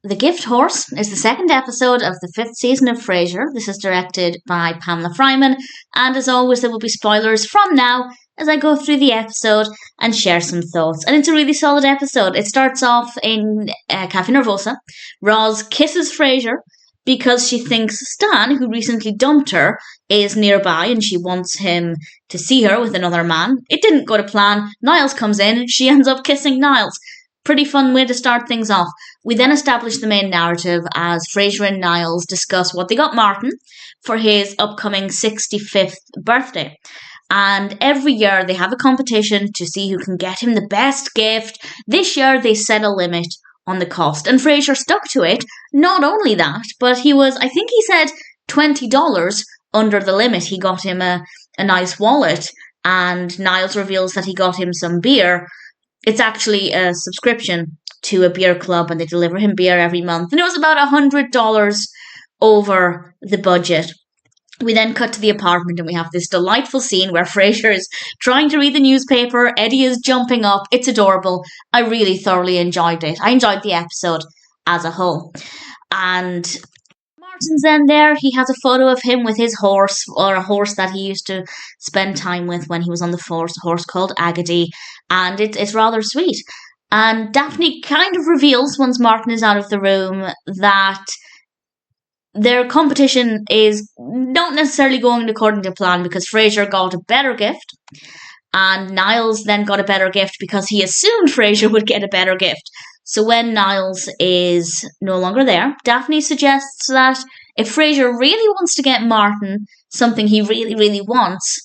The Gift Horse is the second episode of the fifth season of Frasier. This is directed by Pamela Fryman, and as always, there will be spoilers from now as I go through the episode and share some thoughts. And it's a really solid episode. It starts off in Cafe Nervosa. Roz kisses Frasier because she thinks Stan, who recently dumped her, is nearby and she wants him to see her with another man. It didn't go to plan. Niles comes in and she ends up kissing Niles. Pretty fun way to start things off. We then establish the main narrative as Frasier and Niles discuss what they got Martin for his upcoming 65th birthday. And every year they have a competition to see who can get him the best gift. This year they set a limit on the cost, and Frasier stuck to it. Not only that, but I think he said $20 under the limit. He got him a nice wallet, and Niles reveals that he got him some beer. It's actually a subscription to a beer club, and they deliver him beer every month. And it was about $100 over the budget. We then cut to the apartment, and we have this delightful scene where Frasier is trying to read the newspaper. Eddie is jumping up. It's adorable. I really thoroughly enjoyed it. I enjoyed the episode as a whole. And Martin's then there. He has a photo of him with his horse, or a horse that he used to spend time with when he was on the force, a horse called Agady. And it's rather sweet. And Daphne kind of reveals, once Martin is out of the room, that their competition is not necessarily going according to plan because Frasier got a better gift. And Niles then got a better gift because he assumed Frasier would get a better gift. So when Niles is no longer there, Daphne suggests that if Frasier really wants to get Martin something he really, really wants,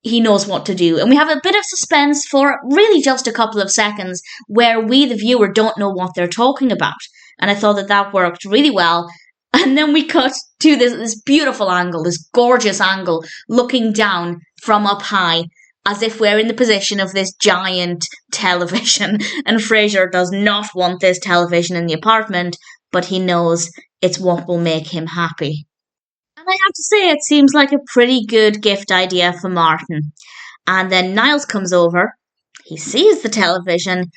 he knows what to do. And we have a bit of suspense for really just a couple of seconds where we, the viewer, don't know what they're talking about. And I thought that worked really well. And then we cut to this beautiful angle, this gorgeous angle, looking down from up high, as if we're in the position of this giant television. And Frasier does not want this television in the apartment, but he knows it's what will make him happy. And I have to say, it seems like a pretty good gift idea for Martin. And then Niles comes over, he sees the television,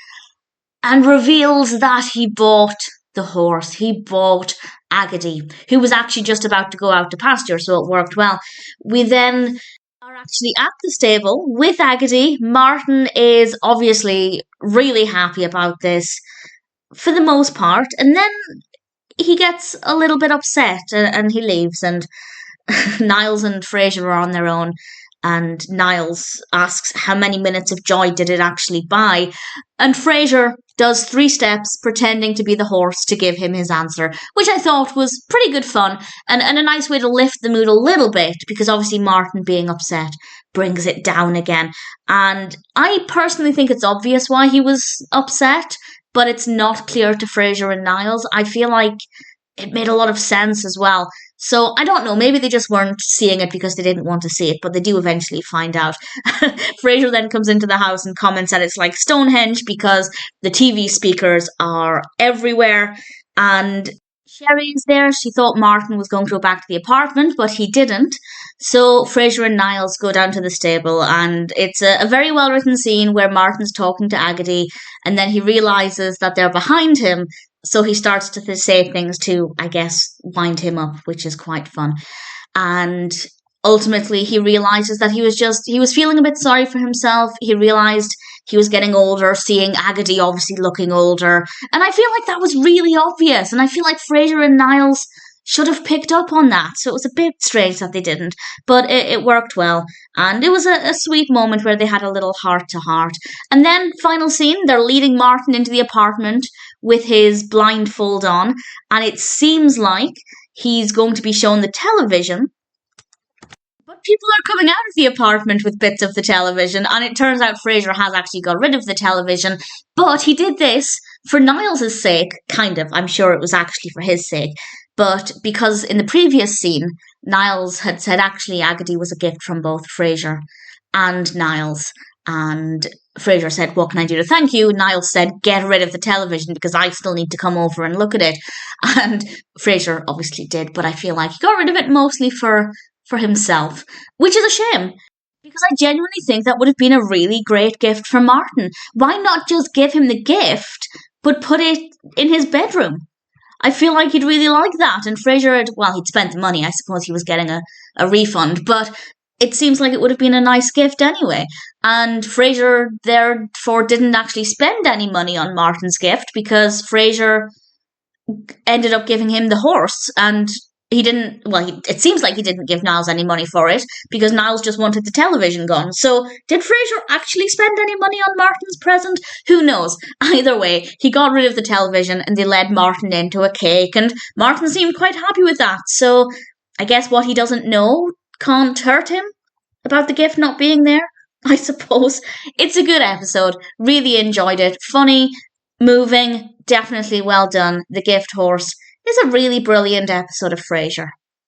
and reveals that he bought the horse. He bought Agady, who was actually just about to go out to pasture, so it worked well. We then are actually at the stable with Agady. Martin is obviously really happy about this for the most part, and then he gets a little bit upset and he leaves, and Niles and Frasier are on their own, and Niles asks how many minutes of joy did it actually buy, and Frasier does 3 steps pretending to be the horse to give him his answer, which I thought was pretty good fun and a nice way to lift the mood a little bit, because obviously Martin being upset brings it down again. And I personally think it's obvious why he was upset, but it's not clear to Frasier and Niles. I feel like it made a lot of sense as well. So I don't know, maybe they just weren't seeing it because they didn't want to see it, but they do eventually find out. Frasier then comes into the house and comments that it's like Stonehenge because the TV speakers are everywhere. And Sherry is there. She thought Martin was going to go back to the apartment, but he didn't. So Frasier and Niles go down to the stable, and it's a very well-written scene where Martin's talking to Agady, and then he realises that they're behind him. So he starts to say things to, I guess, wind him up, which is quite fun. And ultimately he realises that he was feeling a bit sorry for himself. He realised he was getting older, seeing Agady obviously looking older. And I feel like that was really obvious. And I feel like Frasier and Niles should have picked up on that. So it was a bit strange that they didn't. But it worked well. And it was a sweet moment where they had a little heart-to-heart. And then, final scene, they're leading Martin into the apartment with his blindfold on. And it seems like he's going to be shown the television. But people are coming out of the apartment with bits of the television. And it turns out Frasier has actually got rid of the television. But he did this for Niles' sake, kind of. I'm sure it was actually for his sake. But because in the previous scene, Niles had said actually Agady was a gift from both Frasier and Niles. And Frasier said, what can I do to thank you? Niles said, get rid of the television because I still need to come over and look at it. And Frasier obviously did, but I feel like he got rid of it mostly for himself, which is a shame. Because I genuinely think that would have been a really great gift for Martin. Why not just give him the gift, but put it in his bedroom? I feel like he'd really like that. And Frasier, he'd spent the money. I suppose he was getting a refund, but it seems like it would have been a nice gift anyway. And Frasier, therefore, didn't actually spend any money on Martin's gift because Frasier ended up giving him the horse, and he didn't. It seems like he didn't give Niles any money for it because Niles just wanted the television gone. So, did Frasier actually spend any money on Martin's present? Who knows? Either way, he got rid of the television and they led Martin into a cake, and Martin seemed quite happy with that. So, I guess what he doesn't know can't hurt him about the gift not being there, I suppose. It's a good episode. Really enjoyed it. Funny, moving, definitely well done. The Gift Horse is a really brilliant episode of Frasier.